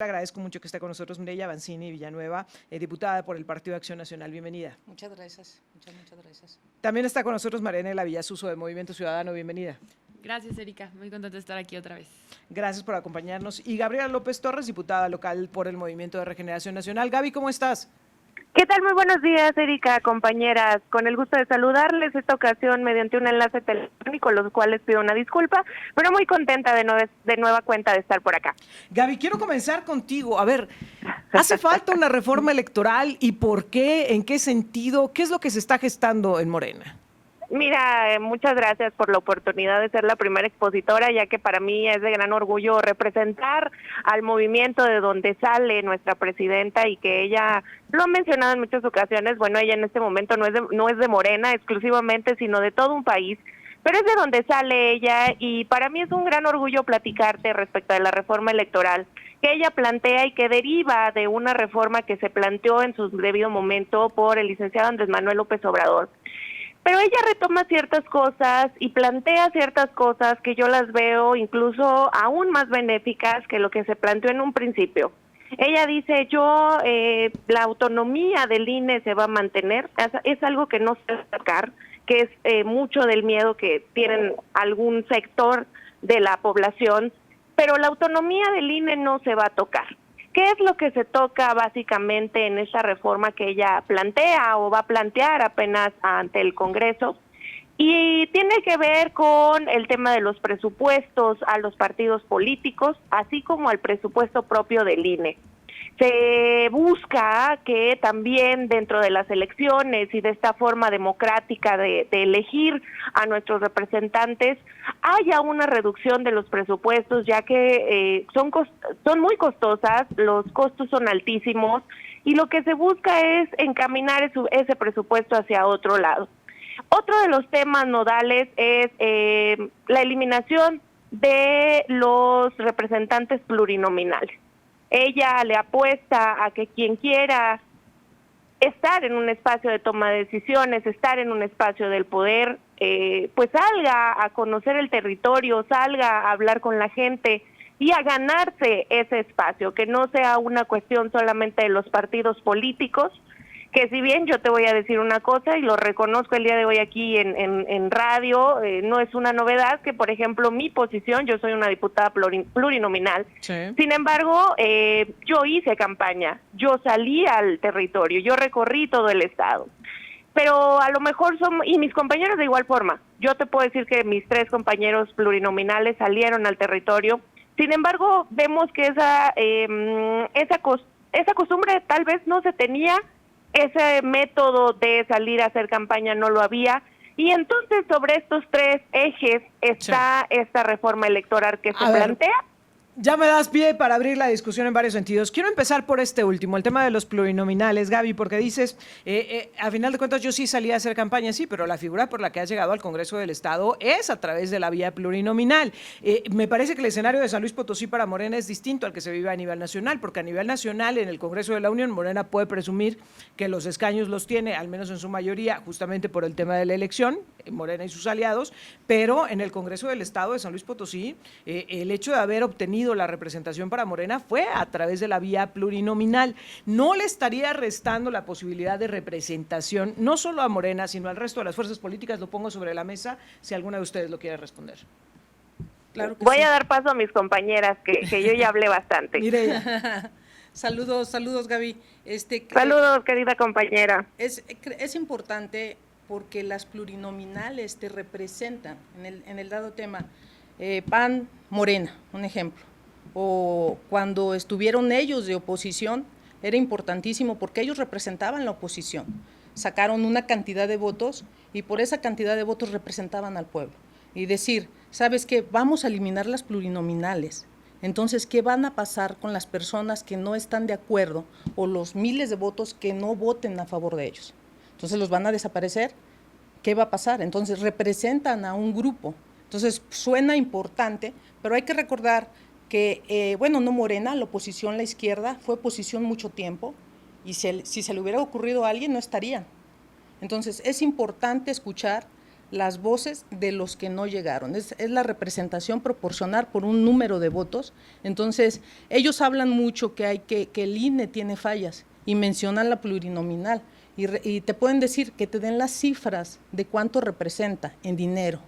Le agradezco mucho que esté con nosotros Mireya Avancini Villanueva, diputada por el Partido de Acción Nacional. Bienvenida. Muchas gracias, muchas gracias. También está con nosotros Marianela Villasuso de Movimiento Ciudadano. Bienvenida. Gracias, Erika. Muy contenta de estar aquí otra vez. Gracias por acompañarnos. Y Gabriela López Torres, diputada local por el Movimiento de Regeneración Nacional. Gaby, ¿cómo estás? ¿Qué tal? Muy buenos días, Erika, compañeras. Con el gusto de saludarles esta ocasión mediante un enlace telefónico, los cuales pido una disculpa, pero muy contenta de nueva cuenta de estar por acá. Gaby, quiero comenzar contigo. A ver, ¿hace falta una reforma electoral y por qué? ¿En qué sentido? ¿Qué es lo que se está gestando en Morena? Mira, muchas gracias por la oportunidad de ser la primera expositora, ya que para mí es de gran orgullo representar al movimiento de donde sale nuestra presidenta y que ella lo ha mencionado en muchas ocasiones. Bueno, ella en este momento no es de Morena exclusivamente, sino de todo un país, pero es de donde sale ella y para mí es un gran orgullo platicarte respecto de la reforma electoral que ella plantea y que deriva de una reforma que se planteó en su debido momento por el licenciado Andrés Manuel López Obrador. Pero ella retoma ciertas cosas y plantea ciertas cosas que yo las veo incluso aún más benéficas que lo que se planteó en un principio. Ella dice, la autonomía del INE se va a mantener, es algo que no se va a tocar, que es mucho del miedo que tienen algún sector de la población, pero la autonomía del INE no se va a tocar. ¿Qué es lo que se toca básicamente en esta reforma que ella plantea o va a plantear apenas ante el Congreso? Y tiene que ver con el tema de los presupuestos a los partidos políticos, así como al presupuesto propio del INE. Se busca que también dentro de las elecciones y de esta forma democrática de elegir a nuestros representantes haya una reducción de los presupuestos, ya que son muy costosas, los costos son altísimos y lo que se busca es encaminar ese presupuesto hacia otro lado. Otro de los temas nodales es la eliminación de los representantes plurinominales. Ella le apuesta a que quien quiera estar en un espacio de toma de decisiones, estar en un espacio del poder, pues salga a conocer el territorio, salga a hablar con la gente y a ganarse ese espacio, que no sea una cuestión solamente de los partidos políticos, que si bien yo te voy a decir una cosa y lo reconozco el día de hoy aquí en radio, no es una novedad que, por ejemplo, mi posición, yo soy una diputada plurinominal, sí. Sin embargo, yo hice campaña, yo salí al territorio, yo recorrí todo el estado, pero a lo mejor y mis compañeros de igual forma, yo te puedo decir que mis 3 compañeros plurinominales salieron al territorio, sin embargo, vemos que esa costumbre tal vez no se tenía, ese método de salir a hacer campaña no lo había, y entonces sobre estos 3 ejes está esta reforma electoral que se plantea. Ya me das pie para abrir la discusión en varios sentidos. Quiero empezar por este último, el tema de los plurinominales, Gaby, porque dices, a final de cuentas yo sí salí a hacer campaña, sí, pero la figura por la que has llegado al Congreso del Estado es a través de la vía plurinominal. Me parece que el escenario de San Luis Potosí para Morena es distinto al que se vive a nivel nacional, porque a nivel nacional en el Congreso de la Unión, Morena puede presumir que los escaños los tiene, al menos en su mayoría, justamente por el tema de la elección, Morena y sus aliados, pero en el Congreso del Estado de San Luis Potosí, el hecho de haber obtenido la representación para Morena fue a través de la vía plurinominal. ¿No le estaría restando la posibilidad de representación, no solo a Morena, sino al resto de las fuerzas políticas? Lo pongo sobre la mesa, si alguna de ustedes lo quiere responder. Claro que Voy a dar paso a mis compañeras, que yo ya hablé bastante. Saludos, Gaby. Saludos, querida compañera. Es importante porque las plurinominales te representan en el dado tema. PAN, Morena, un ejemplo. O cuando estuvieron ellos de oposición, era importantísimo porque ellos representaban la oposición. Sacaron una cantidad de votos y por esa cantidad de votos representaban al pueblo. Y decir, ¿sabes qué? Vamos a eliminar las plurinominales. Entonces, ¿qué van a pasar con las personas que no están de acuerdo o los miles de votos que no voten a favor de ellos? Entonces, ¿los van a desaparecer? ¿Qué va a pasar? Entonces, representan a un grupo. Entonces, suena importante, pero hay que recordar que, no Morena, la oposición, la izquierda, fue oposición mucho tiempo, y si se le hubiera ocurrido a alguien, no estarían. Entonces, es importante escuchar las voces de los que no llegaron. Es la representación proporcional por un número de votos. Entonces, ellos hablan mucho que el INE tiene fallas y mencionan la plurinominal. Y te pueden decir que te den las cifras de cuánto representa en dinero.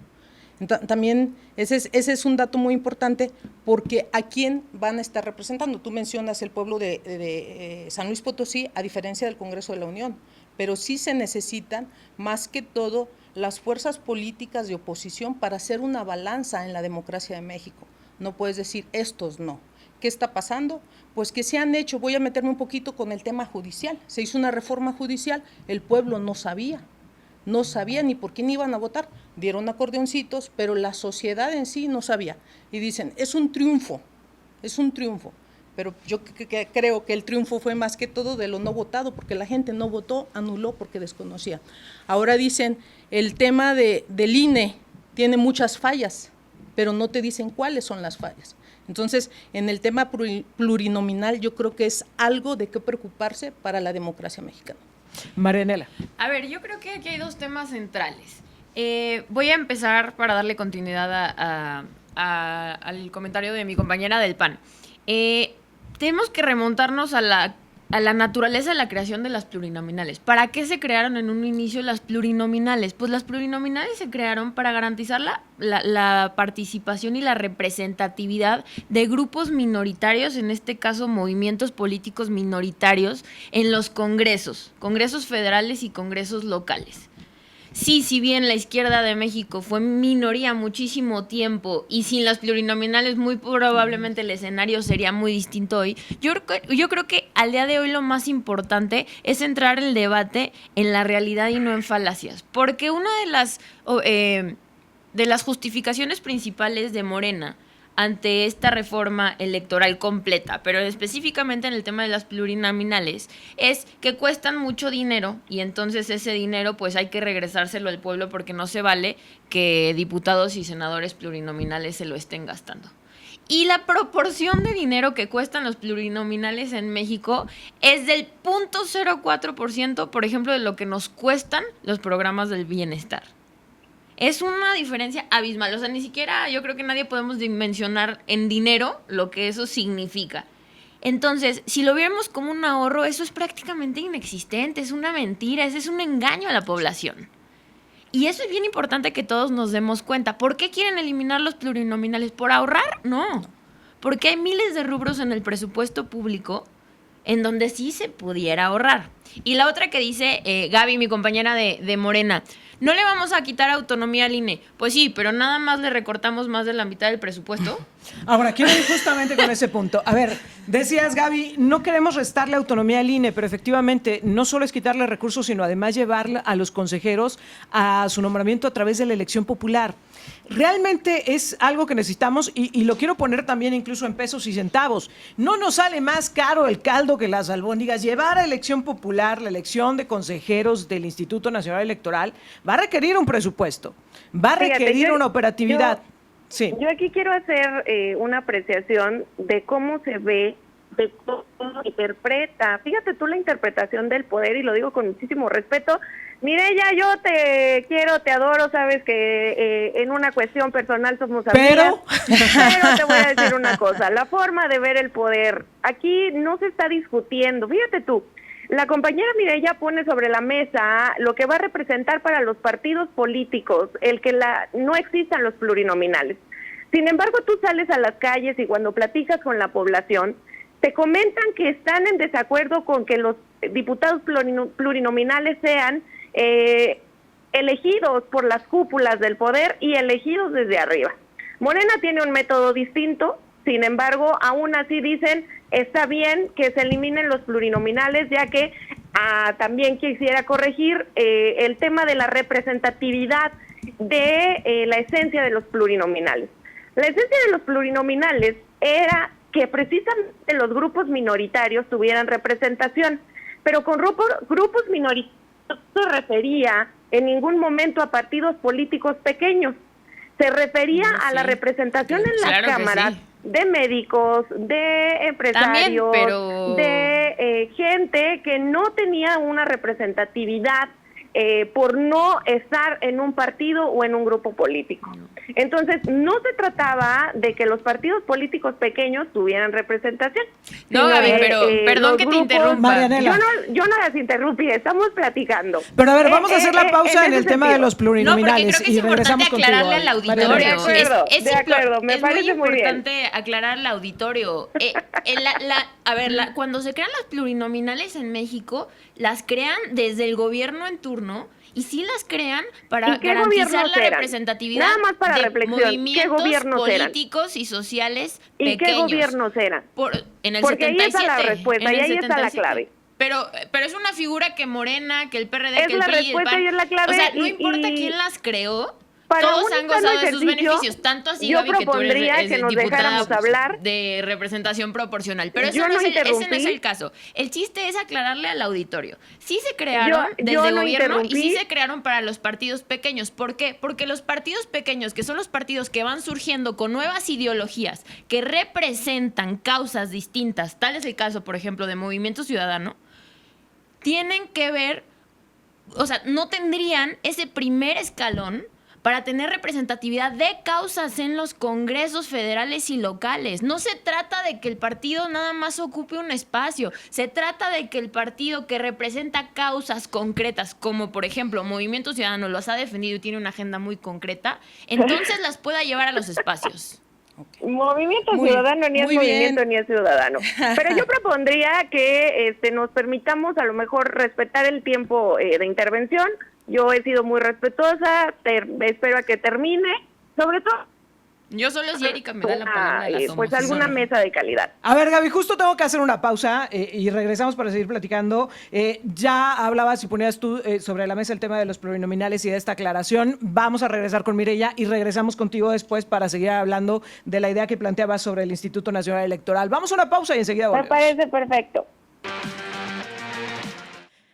También ese es un dato muy importante, porque ¿a quién van a estar representando? Tú mencionas el pueblo de San Luis Potosí, a diferencia del Congreso de la Unión, pero sí se necesitan más que todo las fuerzas políticas de oposición para hacer una balanza en la democracia de México. No puedes decir estos no. ¿Qué está pasando? Pues que se han hecho, voy a meterme un poquito con el tema judicial, se hizo una reforma judicial, el pueblo no sabía ni por quién iban a votar, dieron acordeoncitos, pero la sociedad en sí no sabía. Y dicen, es un triunfo, pero yo creo que el triunfo fue más que todo de lo no votado, porque la gente no votó, anuló porque desconocía. Ahora dicen, el tema del INE tiene muchas fallas, pero no te dicen cuáles son las fallas. Entonces, en el tema plurinominal yo creo que es algo de qué preocuparse para la democracia mexicana. Marianela. A ver, yo creo que aquí hay dos temas centrales. Voy a empezar para darle continuidad al comentario de mi compañera del PAN. Tenemos que remontarnos a la naturaleza de la creación de las plurinominales. ¿Para qué se crearon en un inicio las plurinominales? Pues las plurinominales se crearon para garantizar la participación y la representatividad de grupos minoritarios, en este caso movimientos políticos minoritarios, en los congresos federales y congresos locales. Sí, si bien la izquierda de México fue minoría muchísimo tiempo y sin las plurinominales muy probablemente el escenario sería muy distinto hoy, yo creo que al día de hoy lo más importante es centrar el debate en la realidad y no en falacias, porque una de las justificaciones principales de Morena ante esta reforma electoral completa, pero específicamente en el tema de las plurinominales, es que cuestan mucho dinero y entonces ese dinero pues hay que regresárselo al pueblo, porque no se vale que diputados y senadores plurinominales se lo estén gastando. Y la proporción de dinero que cuestan los plurinominales en México es del 0.04%, por ejemplo, de lo que nos cuestan los programas del bienestar. Es una diferencia abismal, o sea, ni siquiera yo creo que nadie podemos dimensionar en dinero lo que eso significa. Entonces, si lo viéramos como un ahorro, eso es prácticamente inexistente, es una mentira, ese es un engaño a la población. Y eso es bien importante que todos nos demos cuenta. ¿Por qué quieren eliminar los plurinominales? ¿Por ahorrar? No, porque hay miles de rubros en el presupuesto público en donde sí se pudiera ahorrar. Y la otra que dice Gaby, mi compañera de Morena, no le vamos a quitar autonomía al INE. Pues sí, pero nada más le recortamos más de la mitad del presupuesto. Ahora, quiero ir justamente con ese punto. A ver, decías, Gaby, no queremos restarle autonomía al INE, pero efectivamente no solo es quitarle recursos, sino además llevar a los consejeros a su nombramiento a través de la elección popular. Realmente es algo que necesitamos y lo quiero poner también incluso en pesos y centavos. No nos sale más caro el caldo que las albóndigas. Llevar a elección popular, la elección de consejeros del Instituto Nacional Electoral, va a requerir un presupuesto, va a requerir una operatividad. Sí. Yo aquí quiero hacer una apreciación de cómo se ve, de cómo se interpreta. Fíjate tú la interpretación del poder, y lo digo con muchísimo respeto. Mireya, yo te quiero, te adoro, sabes que en una cuestión personal somos amigas. Pero te voy a decir una cosa, la forma de ver el poder, aquí no se está discutiendo. Fíjate tú, la compañera Mireya pone sobre la mesa lo que va a representar para los partidos políticos el que no existan los plurinominales. Sin embargo, tú sales a las calles y cuando platicas con la población, te comentan que están en desacuerdo con que los diputados plurinominales sean elegidos por las cúpulas del poder y elegidos desde arriba. Morena tiene un método distinto, sin embargo, aún así dicen, está bien que se eliminen los plurinominales, ya que también quisiera corregir el tema de la representatividad de la esencia de los plurinominales. La esencia de los plurinominales era que precisamente los grupos minoritarios tuvieran representación, pero con grupos minoritarios no se refería en ningún momento a partidos políticos pequeños, se refería a la representación en las cámaras de médicos, de empresarios, también, pero... de gente que no tenía una representatividad por no estar en un partido o en un grupo político. Entonces, no se trataba de que los partidos políticos pequeños tuvieran representación. No, Gaby, pero perdón que te interrumpa. Marianela. Yo no las interrumpí, estamos platicando. Pero a ver, vamos a hacer la pausa en el tema de los No, porque plurinominales creo que es y regresamos importante aclararle al contigo. auditorio. Marianela. De acuerdo, me parece muy bien. Es muy importante aclarar al auditorio. Cuando se crean las plurinominales en México, las crean desde el gobierno en turno. Y sí las crean para garantizar la representatividad Nada más para de reflexión, movimientos ¿qué gobiernos políticos y sociales ¿Y pequeños. qué gobiernos eran? En el Porque 77. ahí está la respuesta, en y el ahí está la 77. clave. Pero es una figura que Morena, que el PRD, Es que el la PRI, el respuesta PAN. y es la clave, O sea, no y- importa y- quién las creó, Para todos un han sano gozado de sus ejercicio, beneficios. Tanto así, yo Gaby, que tú propondría eres que nos dejáramos diputada hablar. de representación proporcional. Pero Yo ese no interrumpí. es el caso. El chiste es aclararle al auditorio. Sí se crearon Yo desde el no gobierno y interrumpí. sí se crearon para los partidos pequeños. ¿Por qué? Porque los partidos pequeños, que son los partidos que van surgiendo con nuevas ideologías, que representan causas distintas, tal es el caso, por ejemplo, de Movimiento Ciudadano, tienen que ver, o sea, no tendrían ese primer escalón para tener representatividad de causas en los congresos federales y locales. No se trata de que el partido nada más ocupe un espacio, se trata de que el partido que representa causas concretas, como por ejemplo Movimiento Ciudadano los ha defendido y tiene una agenda muy concreta, entonces las pueda llevar a los espacios. Movimiento Ciudadano ni es muy movimiento bien. ni es ciudadano. Pero yo propondría que nos permitamos a lo mejor respetar el tiempo de intervención. Yo he sido muy respetuosa, espero a que termine, sobre todo Yo solo si Erika me da la palabra la tomo. pues alguna mesa de calidad. A ver, Gaby, justo tengo que hacer una pausa y regresamos para seguir platicando. Ya hablabas y ponías tú sobre la mesa el tema de los plurinominales y de esta aclaración. Vamos a regresar con Mireya y regresamos contigo después para seguir hablando de la idea que planteabas sobre el Instituto Nacional Electoral. Vamos a una pausa y enseguida Me volvemos. parece perfecto.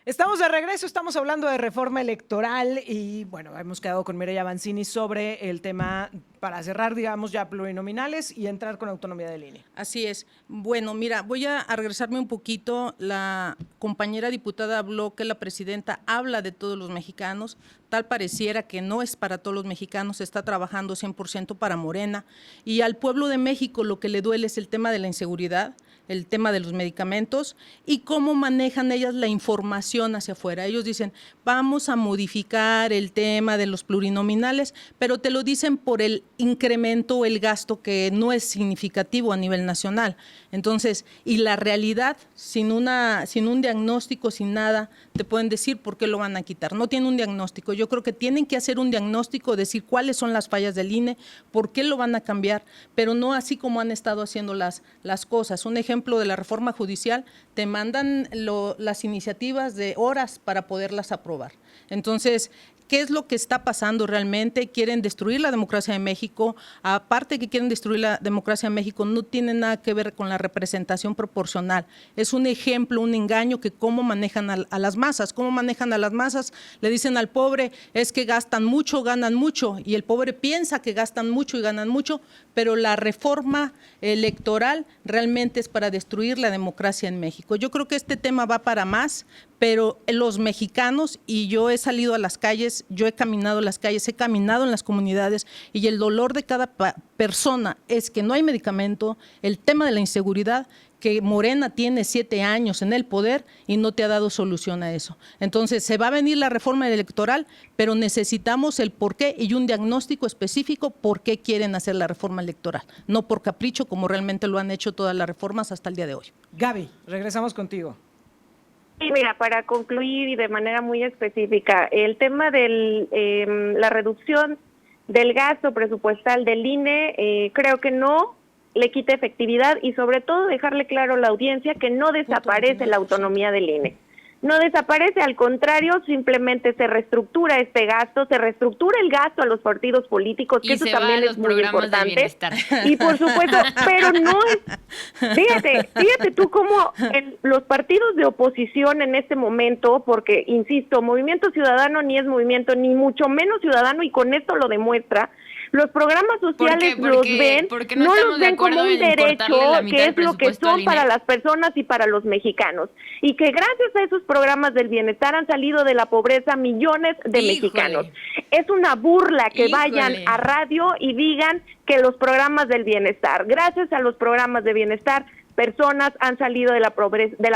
Estamos de regreso, estamos hablando de reforma electoral y bueno, hemos quedado con Mireya Mancini sobre el tema para cerrar, digamos, ya plurinominales y entrar con autonomía de línea. Así es. Bueno, mira, voy a regresarme un poquito. La compañera diputada habló que la presidenta habla de todos los mexicanos. Tal pareciera que no es para todos los mexicanos, está trabajando 100% para Morena. Y al pueblo de México lo que le duele es el tema de la inseguridad, el tema de los medicamentos y cómo manejan ellas la información hacia afuera. Ellos dicen, vamos a modificar el tema de los plurinominales, pero te lo dicen por el incremento o el gasto que no es significativo a nivel nacional. Entonces, y la realidad, sin un diagnóstico, sin nada, te pueden decir por qué lo van a quitar. No tienen un diagnóstico. Yo creo que tienen que hacer un diagnóstico, decir cuáles son las fallas del INE, por qué lo van a cambiar, pero no así como han estado haciendo las cosas. Un ejemplo de la reforma judicial, te mandan las iniciativas de horas para poderlas aprobar. Entonces, ¿qué es lo que está pasando realmente? Quieren destruir la democracia de México. Aparte que quieren destruir la democracia de México, no tiene nada que ver con la representación proporcional. Es un ejemplo, un engaño que cómo manejan a las masas. ¿Cómo manejan a las masas? Le dicen al pobre, es que gastan mucho, ganan mucho. Y el pobre piensa que gastan mucho y ganan mucho, pero la reforma electoral realmente es para destruir la democracia en México. Yo creo que este tema va para más, pero los mexicanos, y yo he salido a las calles, yo he caminado las calles, he caminado en las comunidades y el dolor de cada persona es que no hay medicamento, el tema de la inseguridad, que Morena tiene 7 años en el poder y no te ha dado solución a eso. Entonces, se va a venir la reforma electoral, pero necesitamos el porqué y un diagnóstico específico por qué quieren hacer la reforma electoral, no por capricho como realmente lo han hecho todas las reformas hasta el día de hoy. Gaby, regresamos contigo. Sí, mira, para concluir y de manera muy específica, el tema de la reducción del gasto presupuestal del INE, creo que no le quita efectividad y sobre todo dejarle claro a la audiencia que no desaparece la autonomía del INE. No desaparece, al contrario, simplemente se reestructura este gasto, se reestructura el gasto a los partidos políticos, que Y eso se va también a los es muy programas de importante. bienestar. Y por supuesto, pero no es, fíjate tú cómo los partidos de oposición en este momento, porque insisto, Movimiento Ciudadano ni es movimiento, ni mucho menos ciudadano, y con esto lo demuestra, Los programas sociales porque no no estamos los de ven acuerdo como un en cortarle derecho, la mitad que del es lo que presupuesto al son INE. para las personas y para los mexicanos. Y que gracias a esos programas del bienestar han salido de la pobreza millones de mexicanos. Es una burla que vayan a radio y digan que los programas del bienestar, gracias a los programas de bienestar, personas han salido de la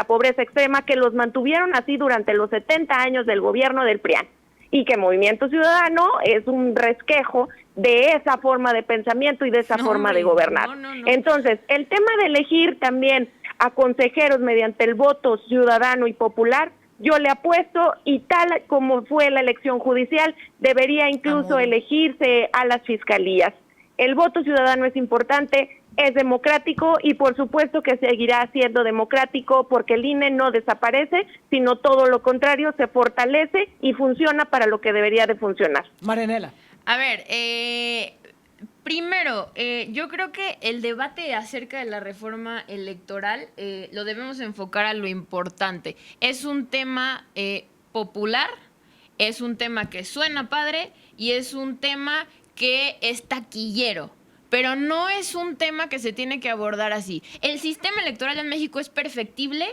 pobreza extrema, que los mantuvieron así durante los 70 años del gobierno del PRIAN, y que Movimiento Ciudadano es un resquejo de esa forma de pensamiento y de esa forma de gobernar. Entonces, el tema de elegir también a consejeros mediante el voto ciudadano y popular, yo le apuesto, y tal como fue la elección judicial, debería incluso elegirse a las fiscalías. El voto ciudadano es importante, es democrático y por supuesto que seguirá siendo democrático porque el INE no desaparece, sino todo lo contrario, se fortalece y funciona para lo que debería de funcionar. Marianela. A ver, primero, yo creo que el debate acerca de la reforma electoral lo debemos enfocar a lo importante. Es un tema popular, es un tema que suena padre y es un tema que es taquillero. Pero no es un tema que se tiene que abordar así. El sistema electoral en México es perfectible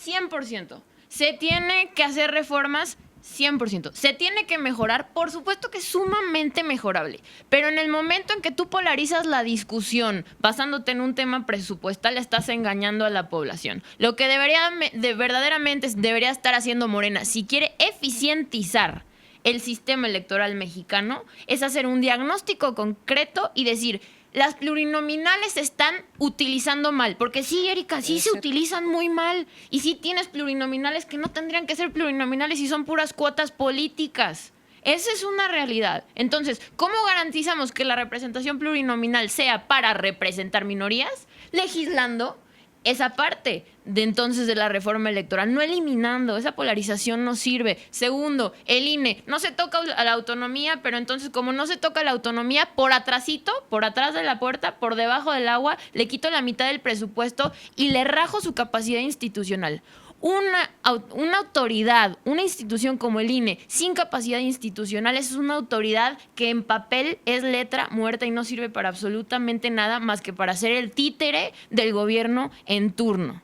100%. Se tiene que hacer reformas 100%. Se tiene que mejorar, por supuesto que es sumamente mejorable. Pero en el momento en que tú polarizas la discusión basándote en un tema presupuestal, estás engañando a la población. Lo que verdaderamente debería estar haciendo Morena, si quiere eficientizar el sistema electoral mexicano, es hacer un diagnóstico concreto y decir, las plurinominales se están utilizando mal. Porque sí, Erika, sí se utilizan muy mal. Y sí tienes plurinominales que no tendrían que ser plurinominales y son puras cuotas políticas. Esa es una realidad. Entonces, ¿cómo garantizamos que la representación plurinominal sea para representar minorías? Legislando esa parte de la reforma electoral, no eliminando, esa polarización no sirve. Segundo, el INE, no se toca a la autonomía, pero entonces como no se toca la autonomía, por atrásito, por atrás de la puerta, por debajo del agua, le quito la mitad del presupuesto y le rajo su capacidad institucional. Una autoridad, una institución como el INE, sin capacidad institucional, es una autoridad que en papel es letra muerta y no sirve para absolutamente nada más que para ser el títere del gobierno en turno.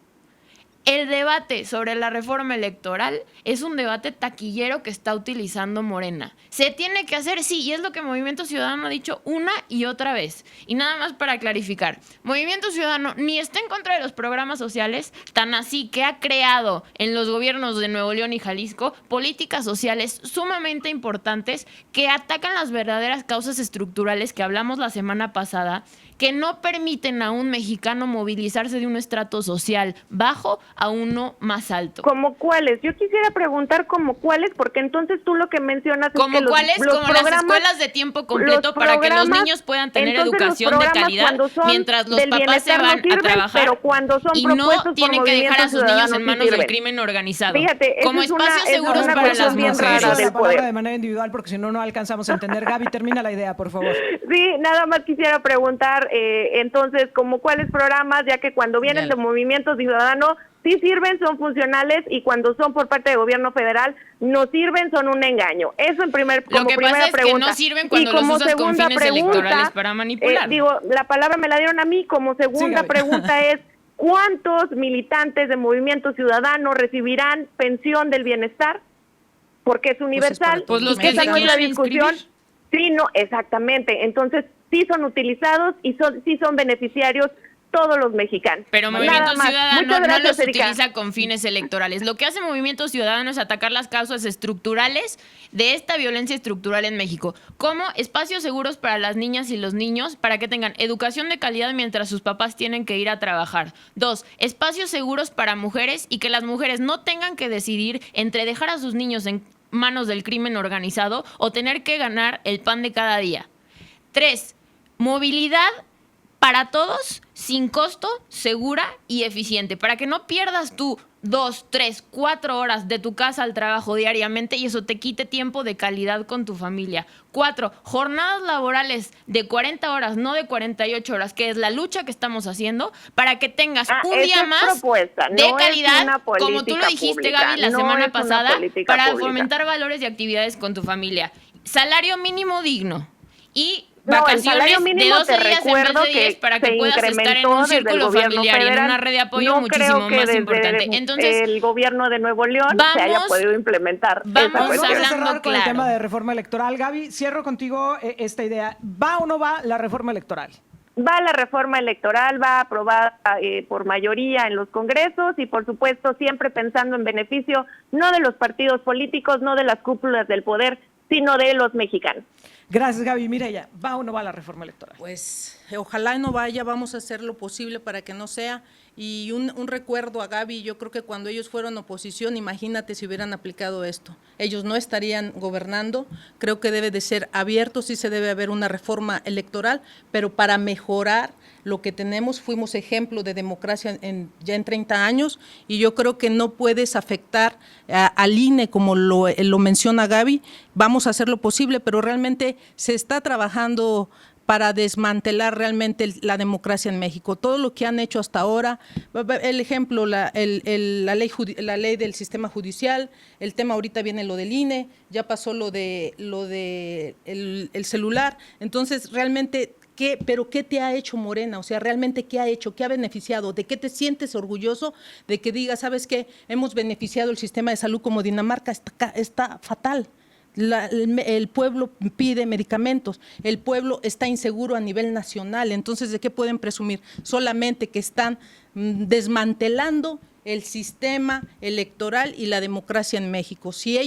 El debate sobre la reforma electoral es un debate taquillero que está utilizando Morena. ¿Se tiene que hacer? Sí, y es lo que Movimiento Ciudadano ha dicho una y otra vez. Y nada más para clarificar, Movimiento Ciudadano ni está en contra de los programas sociales, tan así que ha creado en los gobiernos de Nuevo León y Jalisco políticas sociales sumamente importantes que atacan las verdaderas causas estructurales que hablamos la semana pasada, que no permiten a un mexicano movilizarse de un estrato social bajo a uno más alto. ¿Cómo cuáles? Yo quisiera preguntar ¿cómo cuáles? Porque entonces tú lo que mencionas ¿Cómo es que cuáles? Como las escuelas de tiempo completo para que los niños puedan tener educación de calidad mientras los papás se van a trabajar, pero cuando son y no tienen que dejar a sus niños en manos del crimen organizado. Fíjate, como espacios seguros para las mujeres. La palabra de manera individual porque si no, no alcanzamos a entender. Gaby, termina la idea, por favor. Sí, nada más quisiera preguntar, entonces, ¿como cuáles programas? Ya que cuando vienen de Movimiento Ciudadano, sí sirven, son funcionales, y cuando son por parte del gobierno federal, no sirven, son un engaño. Eso en primera pregunta. Lo que pasa es que no sirven cuando los usas con fines electorales para manipular. La palabra me la dieron a mí. Como segunda pregunta es, ¿cuántos militantes de Movimiento Ciudadano recibirán pensión del bienestar? Porque es universal. Pues los que esa no es la discusión. Inscribir. Sí, no, exactamente. Entonces, sí son utilizados y sí son beneficiarios todos los mexicanos. Pero Movimiento Ciudadano no los utiliza con fines electorales. Lo que hace Movimiento Ciudadano es atacar las causas estructurales de esta violencia estructural en México, como espacios seguros para las niñas y los niños para que tengan educación de calidad mientras sus papás tienen que ir a trabajar. 2, espacios seguros para mujeres y que las mujeres no tengan que decidir entre dejar a sus niños en manos del crimen organizado o tener que ganar el pan de cada día. 3, movilidad para todos, sin costo, segura y eficiente, para que no pierdas tú 2, 3, 4 horas de tu casa al trabajo diariamente y eso te quite tiempo de calidad con tu familia. 4, jornadas laborales de 40 horas, no de 48 horas, que es la lucha que estamos haciendo, para que tengas un día más de calidad, como tú lo dijiste, Gaby, la semana pasada, para fomentar valores y actividades con tu familia. Salario mínimo digno. Y No, el vacaciones salario de mínimo 12 te días en vez recuerdo de 10 que para que se puedas estar en incrementó un desde el círculo gobierno familiar y en federal. una red de apoyo No muchísimo creo que más desde importante. Entonces, el gobierno de Nuevo León se haya podido implementar esa vamos Vamos a cuestión. hablando cerrar con el claro. tema de reforma electoral. Gaby, cierro contigo esta idea. ¿Va o no va la reforma electoral? Va la reforma electoral, va aprobada por mayoría en los congresos y por supuesto siempre pensando en beneficio no de los partidos políticos, no de las cúpulas del poder, sino de los mexicanos. Gracias, Gaby. Mireya, ¿va o no va la reforma electoral? Pues ojalá no vaya, vamos a hacer lo posible para que no sea. Y un recuerdo a Gaby, yo creo que cuando ellos fueron oposición, imagínate si hubieran aplicado esto. Ellos no estarían gobernando, creo que debe de ser abierto, sí se debe haber una reforma electoral, pero para mejorar lo que tenemos, fuimos ejemplo de democracia ya en 30 años y yo creo que no puedes afectar al INE como lo menciona Gaby, vamos a hacer lo posible, pero realmente se está trabajando para desmantelar realmente la democracia en México. Todo lo que han hecho hasta ahora, el ejemplo, la ley del sistema judicial, el tema ahorita viene lo del INE, ya pasó lo de el celular, entonces realmente ¿Pero qué te ha hecho Morena? O sea, realmente ¿qué ha hecho? ¿Qué ha beneficiado? ¿De qué te sientes orgulloso? De que digas, ¿sabes qué? Hemos beneficiado el sistema de salud como Dinamarca, está fatal. El pueblo pide medicamentos, el pueblo está inseguro a nivel nacional, entonces ¿de qué pueden presumir? Solamente que están desmantelando el sistema electoral y la democracia en México. Si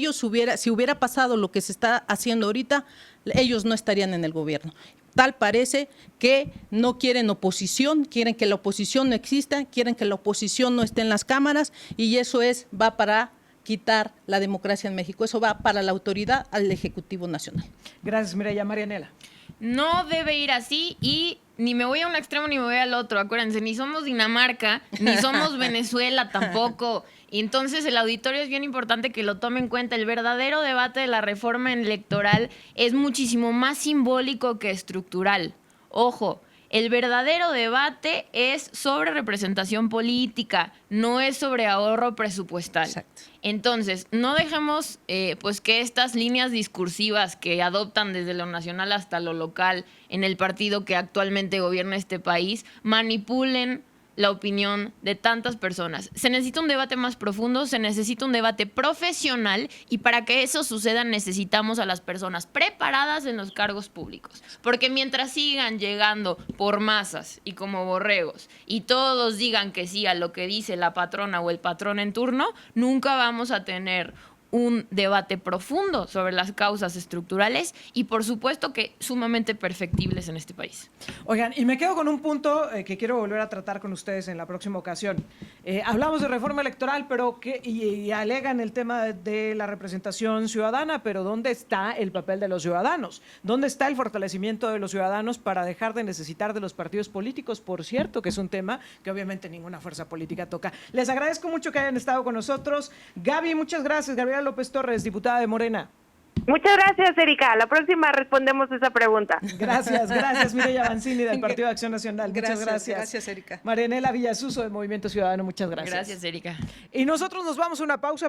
hubiera pasado lo que se está haciendo ahorita, ellos no estarían en el gobierno. Tal parece que no quieren oposición, quieren que la oposición no exista, quieren que la oposición no esté en las cámaras y eso va para quitar la democracia en México. Eso va para la autoridad, al Ejecutivo Nacional. Gracias, Mireya. Marianela. No debe ir así y ni me voy a un extremo ni me voy al otro. Acuérdense, ni somos Dinamarca, ni somos Venezuela tampoco. Y entonces el auditorio es bien importante que lo tome en cuenta. El verdadero debate de la reforma electoral es muchísimo más simbólico que estructural. Ojo, el verdadero debate es sobre representación política, no es sobre ahorro presupuestal. Exacto. Entonces, no dejemos pues que estas líneas discursivas que adoptan desde lo nacional hasta lo local en el partido que actualmente gobierna este país manipulen la opinión de tantas personas. Se necesita un debate más profundo, se necesita un debate profesional y para que eso suceda necesitamos a las personas preparadas en los cargos públicos. Porque mientras sigan llegando por masas y como borregos y todos digan que sí a lo que dice la patrona o el patrón en turno, nunca vamos a tener un debate profundo sobre las causas estructurales y por supuesto que sumamente perfectibles en este país. Oigan, y me quedo con un punto que quiero volver a tratar con ustedes en la próxima ocasión. Hablamos de reforma electoral, pero y alegan el tema de la representación ciudadana, pero ¿dónde está el papel de los ciudadanos? ¿Dónde está el fortalecimiento de los ciudadanos para dejar de necesitar de los partidos políticos? Por cierto, que es un tema que obviamente ninguna fuerza política toca. Les agradezco mucho que hayan estado con nosotros. Gaby, muchas gracias. Gabriela López Torres, diputada de Morena. Muchas gracias, Erika. La próxima respondemos esa pregunta. Gracias, Mireya Mancini del Partido de Acción Nacional. Muchas gracias. Gracias, Erika. Marianela Villasuso del Movimiento Ciudadano, muchas gracias. Gracias, Erika. Y nosotros nos vamos a una pausa.